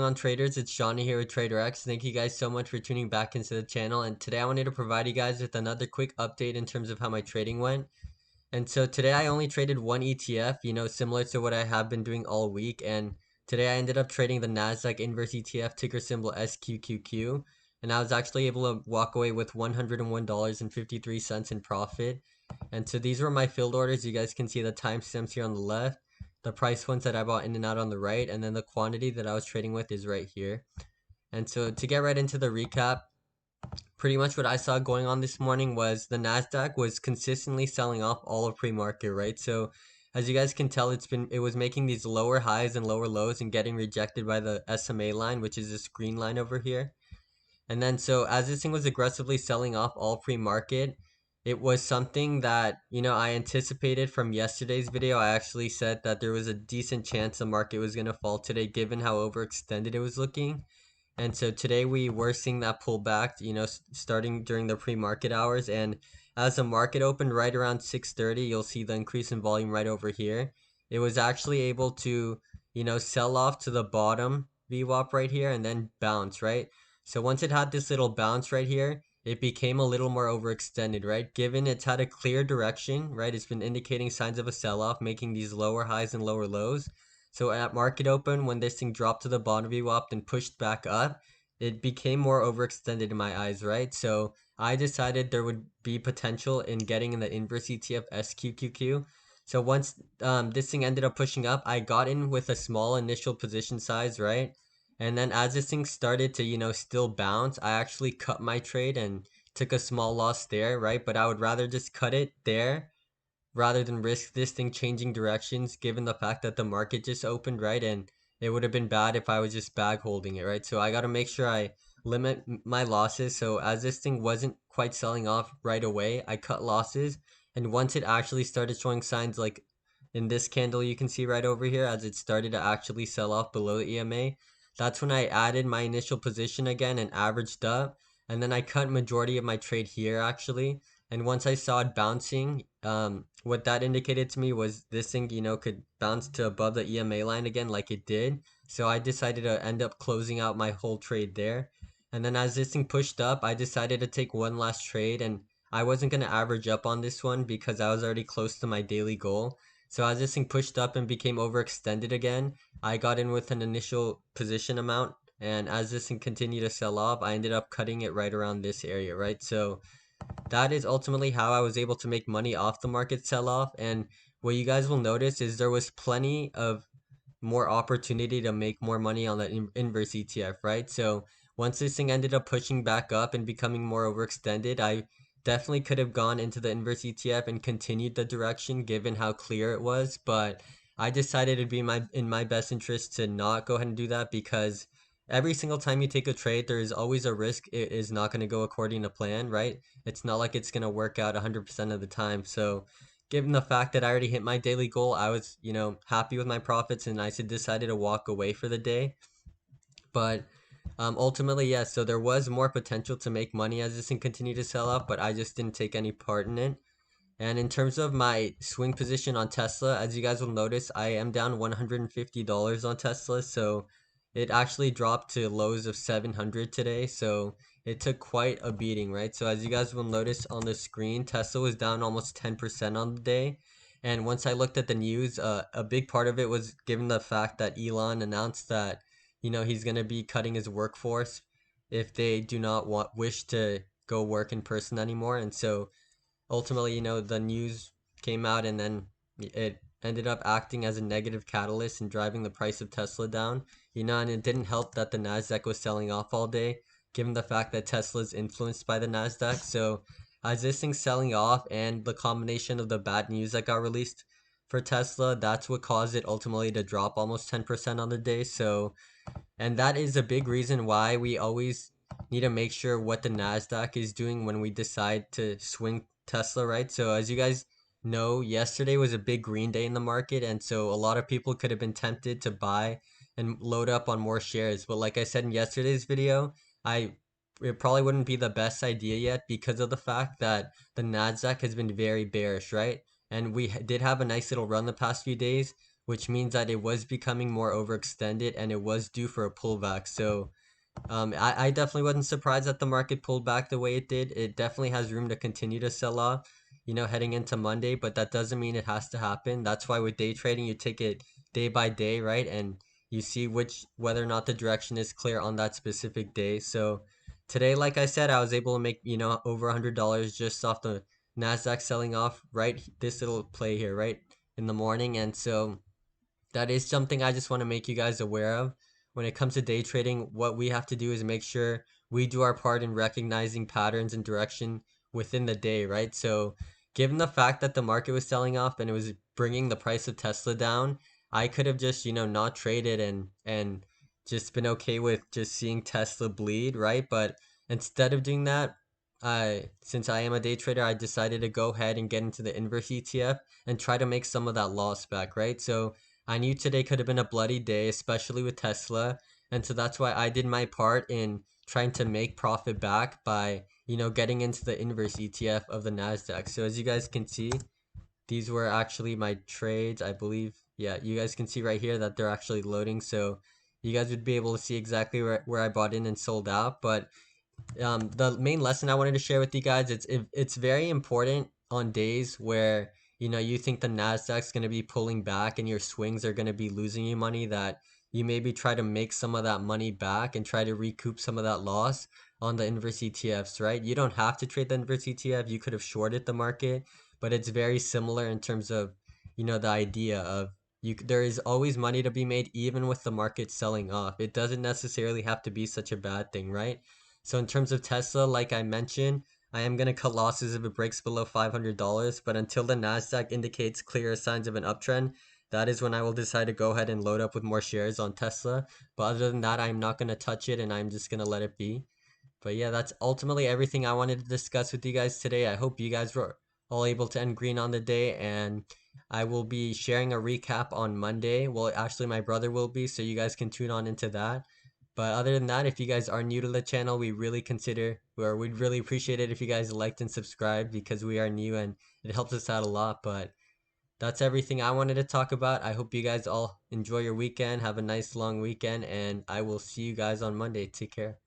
on, traders? It's Johnny here with TraderX. Thank you guys so much for tuning back into the channel, and today I wanted to provide you guys with another quick update in terms of how my trading went. And so today I only traded one ETF, similar to what I have been doing all week, and today I ended up trading the Nasdaq Inverse ETF, ticker symbol SQQQ, and I was actually able to walk away with $101.53 in profit. And so these were my filled orders. You guys can see the timestamps here on the left, the price points that I bought in and out on the right, and then the quantity that I was trading with is right here. And so to get right into the recap, pretty much what I saw going on this morning was the Nasdaq was consistently selling off all of pre-market, right? So as you guys can tell, it was making these lower highs and lower lows and getting rejected by the SMA line, which is this green line over here. And then so as this thing was aggressively selling off all pre-market, it was something that, I anticipated from yesterday's video. I actually said that there was a decent chance the market was going to fall today given how overextended it was looking. And so today we were seeing that pullback, starting during the pre-market hours. And as the market opened right around 6:30, you'll see the increase in volume right over here. It was actually able to, sell off to the bottom VWAP right here and then bounce, right? So once it had this little bounce right here, it became a little more overextended, right? Given it's had a clear direction, right? It's been indicating signs of a sell-off, making these lower highs and lower lows. So at market open, when this thing dropped to the bottom VWAP and pushed back up, it became more overextended in my eyes, right? So I decided there would be potential in getting in the inverse ETF SQQQ. So once this thing ended up pushing up, I got in with a small initial position size, right? And then as this thing started to, still bounce, I actually cut my trade and took a small loss there, right? But I would rather just cut it there rather than risk this thing changing directions given the fact that the market just opened, right? And it would have been bad if I was just bag holding it, right? So I got to make sure I limit my losses. So as this thing wasn't quite selling off right away, I cut losses. And once it actually started showing signs like in this candle you can see right over here, as it started to actually sell off below the EMA, that's when I added my initial position again and averaged up. And then I cut majority of my trade here actually. And once I saw it bouncing, what that indicated to me was this thing, could bounce to above the EMA line again like it did. So I decided to end up closing out my whole trade there. And then as this thing pushed up, I decided to take one last trade, and I wasn't going to average up on this one because I was already close to my daily goal. So as this thing pushed up and became overextended again, I got in with an initial position amount. And as this thing continued to sell off, I ended up cutting it right around this area, right? So that is ultimately how I was able to make money off the market sell-off. And what you guys will notice is there was plenty of more opportunity to make more money on that inverse ETF, right? So once this thing ended up pushing back up and becoming more overextended, I definitely could have gone into the inverse ETF and continued the direction given how clear it was, but I decided it'd be in my best interest to not go ahead and do that because every single time you take a trade, there is always a risk it is not going to go according to plan, right? It's not like it's going to work out 100% of the time. So given the fact that I already hit my daily goal, I was, happy with my profits and I decided to walk away for the day. But ultimately, yes, so there was more potential to make money as this thing continued to sell off, but I just didn't take any part in it. And in terms of my swing position on Tesla, as you guys will notice, I am down $150 on Tesla. So it actually dropped to lows of 700 today. So it took quite a beating, right? So as you guys will notice on the screen, Tesla was down almost 10% on the day. And once I looked at the news, a big part of it was given the fact that Elon announced that, he's going to be cutting his workforce if they do not wish to go work in person anymore. And so ultimately, the news came out and then it ended up acting as a negative catalyst and driving the price of Tesla down, and it didn't help that the Nasdaq was selling off all day, given the fact that Tesla is influenced by the Nasdaq. So as this thing's selling off and the combination of the bad news that got released for Tesla, that's what caused it ultimately to drop almost 10% on the day. So, and that is a big reason why we always need to make sure what the Nasdaq is doing when we decide to swing Tesla, right? So as you guys know, yesterday was a big green day in the market, and so a lot of people could have been tempted to buy and load up on more shares. But like I said in yesterday's video, it probably wouldn't be the best idea yet because of the fact that the Nasdaq has been very bearish, right? And we did have a nice little run the past few days which means that it was becoming more overextended and it was due for a pullback. So I definitely wasn't surprised that the market pulled back the way it did. It definitely has room to continue to sell off, heading into Monday, but that doesn't mean it has to happen. That's why with day trading, you take it day by day, right? And you see whether or not the direction is clear on that specific day. So today, like I said, I was able to make, over $100 just off the NASDAQ selling off, right? This little play here, right? In the morning. And so that is something I just want to make you guys aware of. When it comes to day trading, what we have to do is make sure we do our part in recognizing patterns and direction within the day, right? So, given the fact that the market was selling off and it was bringing the price of Tesla down, I could have just, not traded and just been okay with just seeing Tesla bleed, right? But instead of doing that, since I am a day trader, I decided to go ahead and get into the inverse ETF and try to make some of that loss back, right? So I knew today could have been a bloody day, especially with Tesla. And so that's why I did my part in trying to make profit back by, getting into the inverse ETF of the NASDAQ. So as you guys can see, these were actually my trades, I believe. Yeah, you guys can see right here that they're actually loading. So you guys would be able to see exactly where I bought in and sold out. But the main lesson I wanted to share with you guys, it's very important on days where you think the Nasdaq's going to be pulling back and your swings are going to be losing you money, that you maybe try to make some of that money back and try to recoup some of that loss on the inverse ETFs, right? You don't have to trade the inverse ETF. You could have shorted the market, but it's very similar in terms of the idea of there is always money to be made even with the market selling off. It doesn't necessarily have to be such a bad thing, right? So in terms of Tesla, like I mentioned, I am going to cut losses if it breaks below $500, but until the Nasdaq indicates clearer signs of an uptrend, that is when I will decide to go ahead and load up with more shares on Tesla. But other than that, I'm not going to touch it and I'm just going to let it be. But yeah, that's ultimately everything I wanted to discuss with you guys today. I hope you guys were all able to end green on the day, and I will be sharing a recap on Monday. Well, actually, my brother will be, so you guys can tune on into that. But other than that, if you guys are new to the channel, we'd really appreciate it if you guys liked and subscribed, because we are new and it helps us out a lot. But that's everything I wanted to talk about. I hope you guys all enjoy your weekend, have a nice long weekend, and I will see you guys on Monday. Take care.